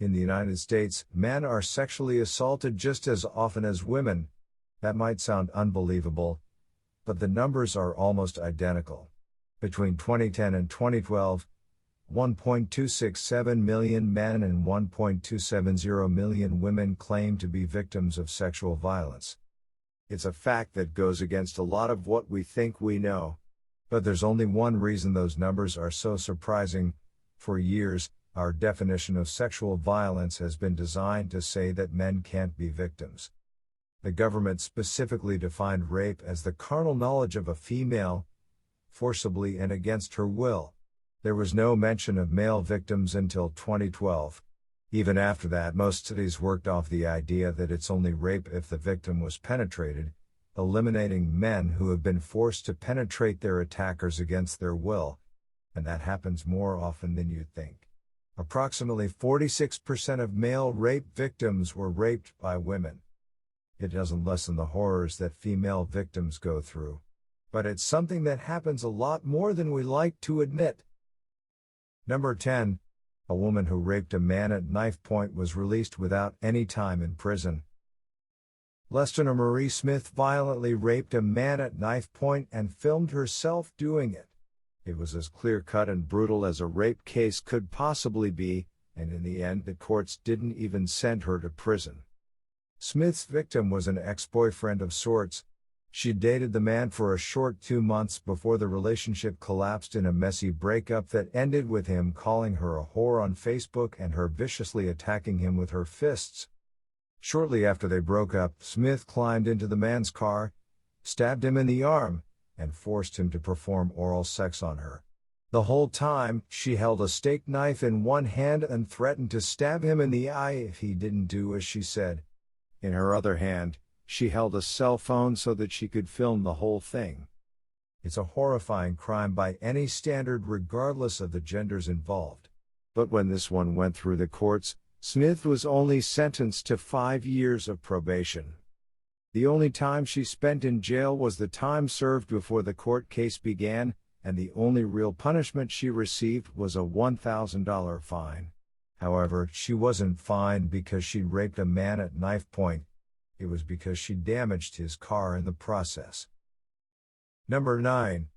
In the United States, men are sexually assaulted just as often as women. That might sound unbelievable, but the numbers are almost identical. Between 2010 and 2012, 1.267 million men and 1.270 million women claim to be victims of sexual violence. It's a fact that goes against a lot of what we think we know. But there's only one reason those numbers are so surprising. For years, our definition of sexual violence has been designed to say that men can't be victims. The government specifically defined rape as the carnal knowledge of a female, forcibly and against her will. There was no mention of male victims until 2012. Even after that, most studies worked off the idea that it's only rape if the victim was penetrated, eliminating men who have been forced to penetrate their attackers against their will, and that happens more often than you'd think. Approximately 46% of male rape victims were raped by women. It doesn't lessen the horrors that female victims go through, but it's something that happens a lot more than we like to admit. Number 10. A woman who raped a man at knife point was released without any time in prison. Lestina Marie Smith violently raped a man at knife point and filmed herself doing it. It was as clear-cut and brutal as a rape case could possibly be, and in the end the courts didn't even send her to prison. Smith's victim was an ex-boyfriend of sorts. She dated the man for a short 2 months before the relationship collapsed in a messy breakup that ended with him calling her a whore on Facebook and her viciously attacking him with her fists. Shortly after they broke up, Smith climbed into the man's car, stabbed him in the arm, and forced him to perform oral sex on her. The whole time, she held a steak knife in one hand and threatened to stab him in the eye if he didn't do as she said. In her other hand, she held a cell phone so that she could film the whole thing. It's a horrifying crime by any standard regardless of the genders involved. But when this one went through the courts, Smith was only sentenced to 5 years of probation. The only time she spent in jail was the time served before the court case began, and the only real punishment she received was a $1,000 fine. However, she wasn't fined because she'd raped a man at knife point. It was because she damaged his car in the process. Number 9.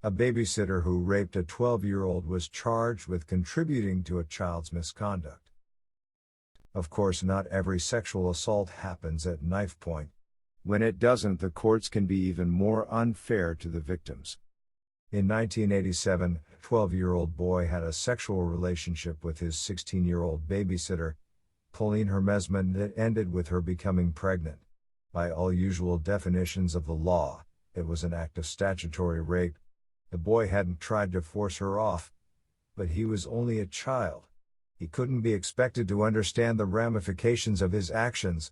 A babysitter who raped a 12-year-old was charged with contributing to a child's misconduct. Of course, not every sexual assault happens at knife point. When it doesn't, the courts can be even more unfair to the victims. In 1987, a 12-year-old boy had a sexual relationship with his 16-year-old babysitter, Pauline Hermesman, that ended with her becoming pregnant. By all usual definitions of the law, it was an act of statutory rape. The boy hadn't tried to force her off, but he was only a child. He couldn't be expected to understand the ramifications of his actions.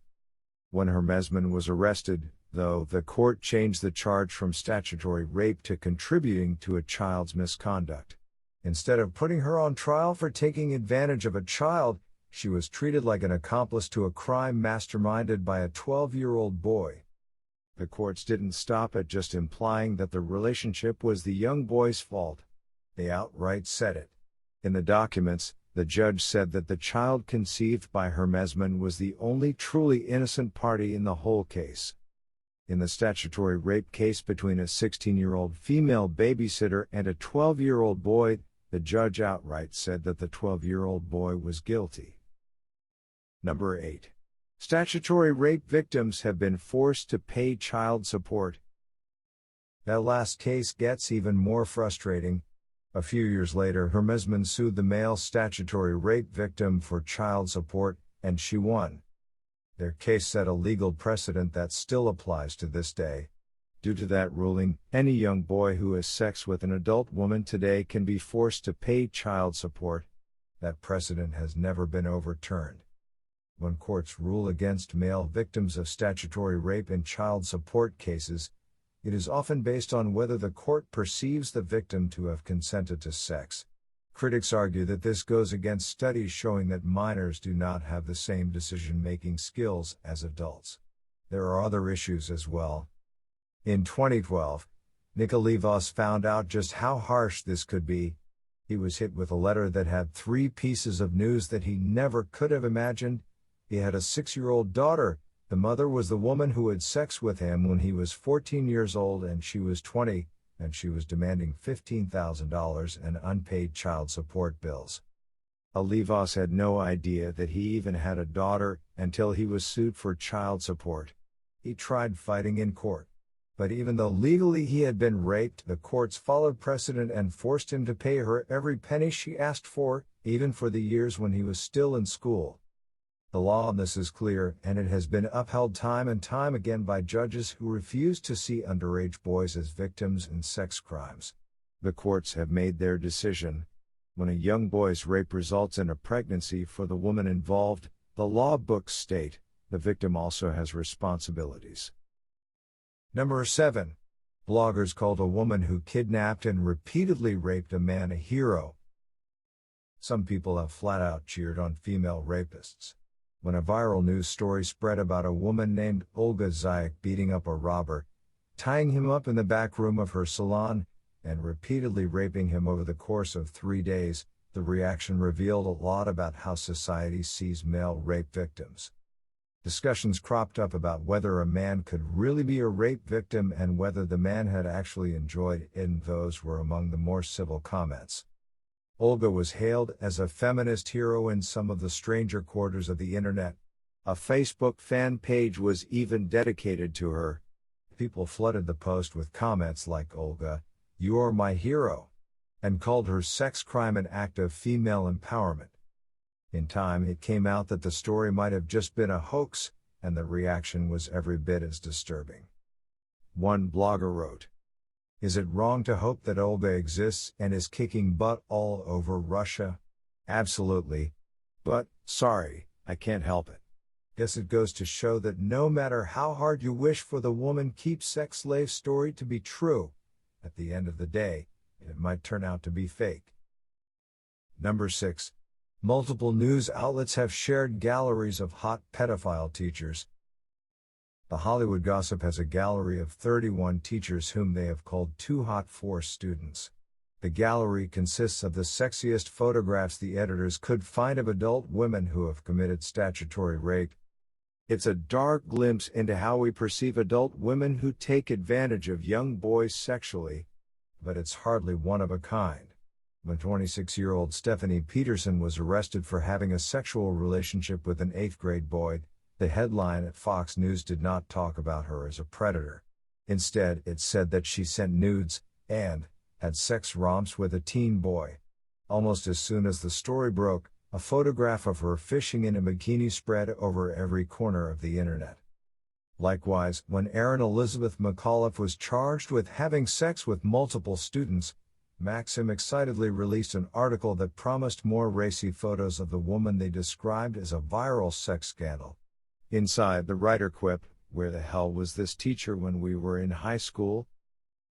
When Hermesman was arrested, though, the court changed the charge from statutory rape to contributing to a child's misconduct. Instead of putting her on trial for taking advantage of a child, she was treated like an accomplice to a crime masterminded by a 12-year-old boy. The courts didn't stop at just implying that the relationship was the young boy's fault. They outright said it. In the documents, the judge said that the child conceived by Hermesman was the only truly innocent party in the whole case. In the statutory rape case between a 16-year-old female babysitter and a 12-year-old boy, the judge outright said that the 12-year-old boy was guilty. Number 8. Statutory rape victims have been forced to pay child support. That last case gets even more frustrating. A few years later, Hermesman sued the male statutory rape victim for child support, and she won. Their case set a legal precedent that still applies to this day. Due to that ruling, any young boy who has sex with an adult woman today can be forced to pay child support. That precedent has never been overturned. When courts rule against male victims of statutory rape in child support cases, it is often based on whether the court perceives the victim to have consented to sex. Critics argue that this goes against studies showing that minors do not have the same decision-making skills as adults. There are other issues as well. In 2012, Nikolai Voss found out just how harsh this could be. He was hit with a letter that had 3 pieces of news that he never could have imagined. He had a 6-year-old daughter. The mother was the woman who had sex with him when he was 14 years old and she was 20, and she was demanding $15,000 in unpaid child support bills. Olivas had no idea that he even had a daughter until he was sued for child support. He tried fighting in court. But even though legally he had been raped, the courts followed precedent and forced him to pay her every penny she asked for, even for the years when he was still in school. The law on this is clear, and it has been upheld time and time again by judges who refuse to see underage boys as victims in sex crimes. The courts have made their decision. When a young boy's rape results in a pregnancy for the woman involved, the law books state, the victim also has responsibilities. Number 7. Bloggers called a woman who kidnapped and repeatedly raped a man a hero. Some people have flat out cheered on female rapists. When a viral news story spread about a woman named Olga Zayak beating up a robber, tying him up in the back room of her salon, and repeatedly raping him over the course of 3 days, the reaction revealed a lot about how society sees male rape victims. Discussions cropped up about whether a man could really be a rape victim and whether the man had actually enjoyed it, and those were among the more civil comments. Olga was hailed as a feminist hero in some of the stranger quarters of the internet. A Facebook fan page was even dedicated to her. People flooded the post with comments like, "Olga, you're my hero," and called her sex crime an act of female empowerment. In time, it came out that the story might have just been a hoax, and the reaction was every bit as disturbing. One blogger wrote, "Is it wrong to hope that Olga exists and is kicking butt all over Russia? Absolutely. But, sorry, I can't help it. Guess it goes to show that no matter how hard you wish for the woman keep sex slave story to be true, at the end of the day, it might turn out to be fake." Number 6. Multiple news outlets have shared galleries of hot pedophile teachers. The Hollywood Gossip has a gallery of 31 teachers whom they have called too hot for students. The gallery consists of the sexiest photographs the editors could find of adult women who have committed statutory rape. It's a dark glimpse into how we perceive adult women who take advantage of young boys sexually, but it's hardly one of a kind. When 26-year-old Stephanie Peterson was arrested for having a sexual relationship with an 8th-grade boy, the headline at Fox News did not talk about her as a predator. Instead, it said that she sent nudes and had sex romps with a teen boy. Almost as soon as the story broke, a photograph of her fishing in a bikini spread over every corner of the internet. Likewise, when Erin Elizabeth McAuliffe was charged with having sex with multiple students, Maxim excitedly released an article that promised more racy photos of the woman they described as a viral sex scandal. Inside, the writer quipped, "Where the hell was this teacher when we were in high school?"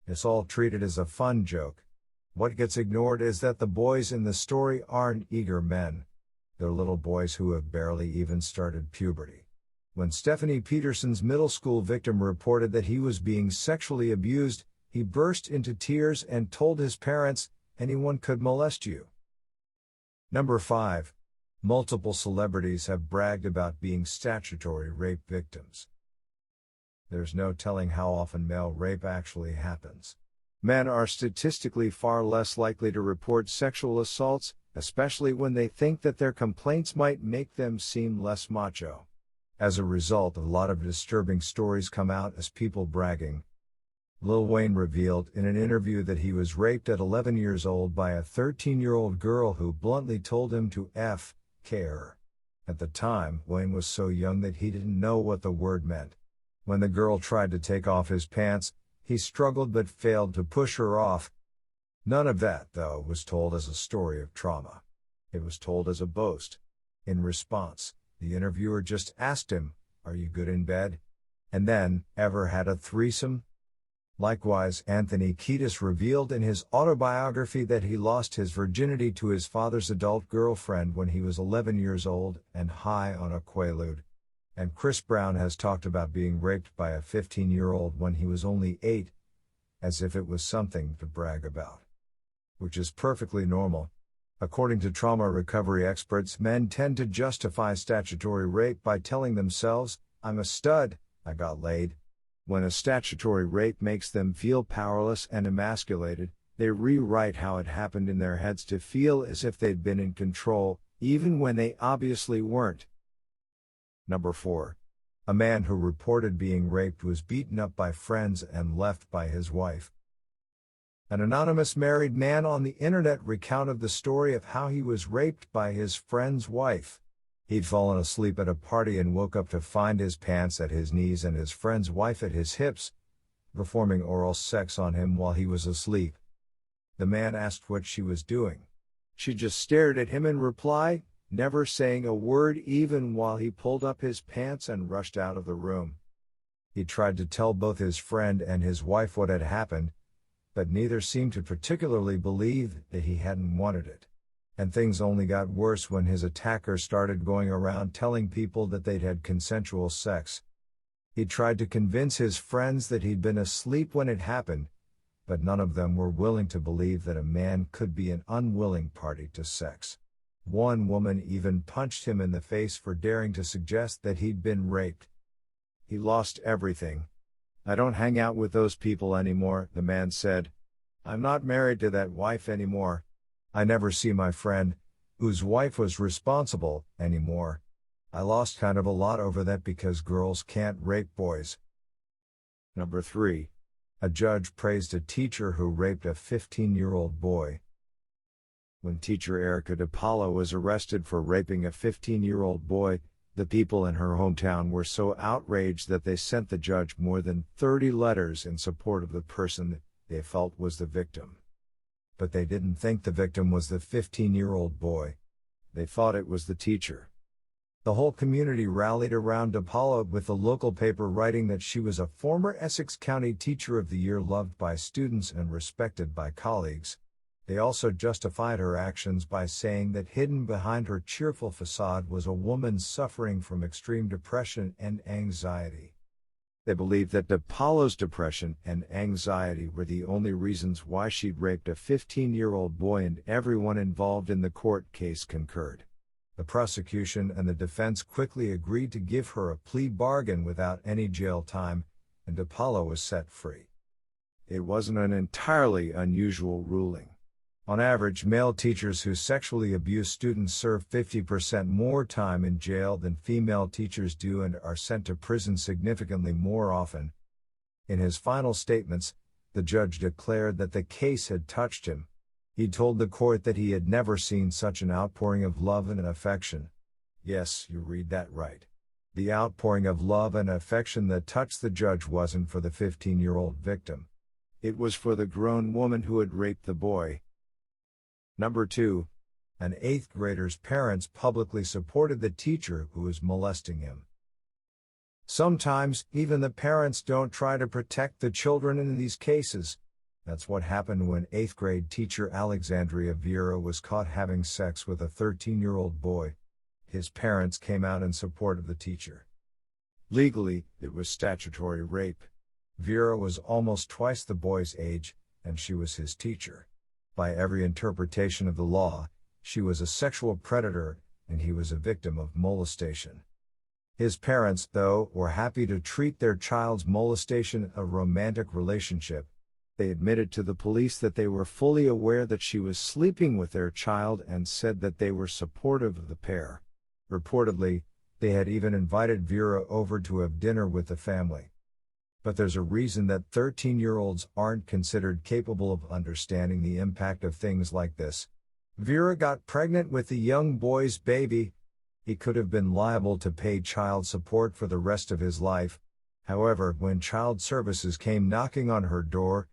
It's all treated as a fun joke. What gets ignored is that the boys in the story aren't eager men. They're little boys who have barely even started puberty. When Stephanie Peterson's middle school victim reported that he was being sexually abused, he burst into tears and told his parents, "Anyone could molest you." Number 5. Multiple celebrities have bragged about being statutory rape victims. There's no telling how often male rape actually happens. Men are statistically far less likely to report sexual assaults, especially when they think that their complaints might make them seem less macho. As a result, a lot of disturbing stories come out as people bragging. Lil Wayne revealed in an interview that he was raped at 11 years old by a 13-year-old girl who bluntly told him to F.K.her. At the time, Wayne was so young that he didn't know what the word meant. When the girl tried to take off his pants, he struggled but failed to push her off. None of that, though, was told as a story of trauma. It was told as a boast. In response, the interviewer just asked him, "Are you good in bed? And then, ever had a threesome?" Likewise, Anthony Kiedis revealed in his autobiography that he lost his virginity to his father's adult girlfriend when he was 11 years old and high on a Quaalude. And Chris Brown has talked about being raped by a 15-year-old when he was only 8, as if it was something to brag about. which is perfectly normal. According to trauma recovery experts, men tend to justify statutory rape by telling themselves, "I'm a stud, I got laid." When a statutory rape makes them feel powerless and emasculated, they rewrite how it happened in their heads to feel as if they'd been in control, even when they obviously weren't. Number 4. A man who reported being raped was beaten up by friends and left by his wife. An anonymous married man on the internet recounted the story of how he was raped by his friend's wife. He'd fallen asleep at a party and woke up to find his pants at his knees and his friend's wife at his hips, performing oral sex on him while he was asleep. The man asked what she was doing. She just stared at him in reply, never saying a word even while he pulled up his pants and rushed out of the room. He tried to tell both his friend and his wife what had happened, but neither seemed to particularly believe that he hadn't wanted it. And things only got worse when his attacker started going around telling people that they'd had consensual sex. He tried to convince his friends that he'd been asleep when it happened, but none of them were willing to believe that a man could be an unwilling party to sex. One woman even punched him in the face for daring to suggest that he'd been raped. He lost everything. "I don't hang out with those people anymore," the man said. "I'm not married to that wife anymore. I never see my friend, whose wife was responsible, anymore. I lost kind of a lot over that because girls can't rape boys." Number 3. A judge praised a teacher who raped a 15-year-old boy. When teacher Erica DiPaolo was arrested for raping a 15-year-old boy, the people in her hometown were so outraged that they sent the judge more than 30 letters in support of the person that they felt was the victim. But they didn't think the victim was the 15-year-old boy. They thought it was the teacher. The whole community rallied around DiPaolo, with the local paper writing that she was a former Essex County Teacher of the Year, loved by students and respected by colleagues. They also justified her actions by saying that hidden behind her cheerful facade was a woman suffering from extreme depression and anxiety. They believed that DiPaolo's depression and anxiety were the only reasons why she'd raped a 15-year-old boy, and everyone involved in the court case concurred. The prosecution and the defense quickly agreed to give her a plea bargain without any jail time, and DiPaolo was set free. It wasn't an entirely unusual ruling. On average, male teachers who sexually abuse students serve 50% more time in jail than female teachers do and are sent to prison significantly more often. In his final statements, the judge declared that the case had touched him. He told the court that he had never seen such an outpouring of love and affection. Yes, you read that right. The outpouring of love and affection that touched the judge wasn't for the 15-year-old victim. It was for the grown woman who had raped the boy. Number 2. An 8th grader's parents publicly supported the teacher who was molesting him. Sometimes, even the parents don't try to protect the children in these cases. That's what happened when 8th grade teacher Alexandria Vieira was caught having sex with a 13-year-old boy. His parents came out in support of the teacher. Legally, it was statutory rape. Vieira was almost twice the boy's age, and she was his teacher. By every interpretation of the law, she was a sexual predator, and he was a victim of molestation. His parents, though, were happy to treat their child's molestation a romantic relationship. They admitted to the police that they were fully aware that she was sleeping with their child and said that they were supportive of the pair. Reportedly, they had even invited Vieira over to have dinner with the family. But there's a reason that 13-year-olds aren't considered capable of understanding the impact of things like this. Vieira got pregnant with the young boy's baby. He could have been liable to pay child support for the rest of his life. However, when child services came knocking on her door,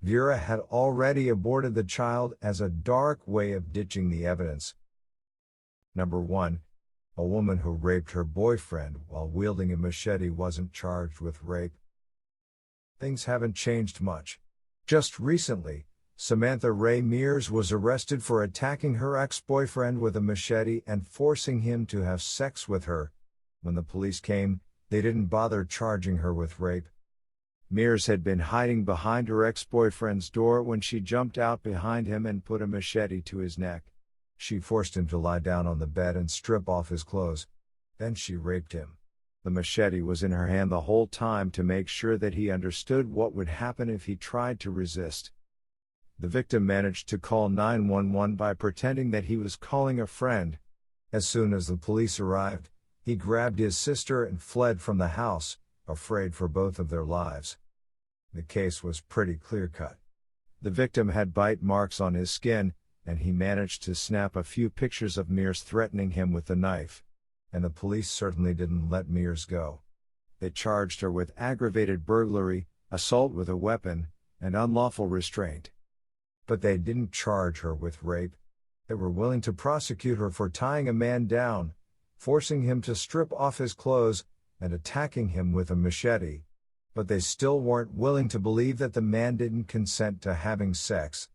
Vieira had already aborted the child as a dark way of ditching the evidence. Number 1. A woman who raped her boyfriend while wielding a machete wasn't charged with rape. Things haven't changed much. Just recently, Samantha Ray Mears was arrested for attacking her ex-boyfriend with a machete and forcing him to have sex with her. When the police came, they didn't bother charging her with rape. Mears had been hiding behind her ex-boyfriend's door when she jumped out behind him and put a machete to his neck. She forced him to lie down on the bed and strip off his clothes. Then she raped him. The machete was in her hand the whole time to make sure that he understood what would happen if he tried to resist. The victim managed to call 911 by pretending that he was calling a friend. As soon as the police arrived, he grabbed his sister and fled from the house, afraid for both of their lives. The case was pretty clear-cut. The victim had bite marks on his skin, and he managed to snap a few pictures of Mears threatening him with the knife. And the police certainly didn't let Mears go. They charged her with aggravated burglary, assault with a weapon, and unlawful restraint. But they didn't charge her with rape. They were willing to prosecute her for tying a man down, forcing him to strip off his clothes, and attacking him with a machete. But they still weren't willing to believe that the man didn't consent to having sex.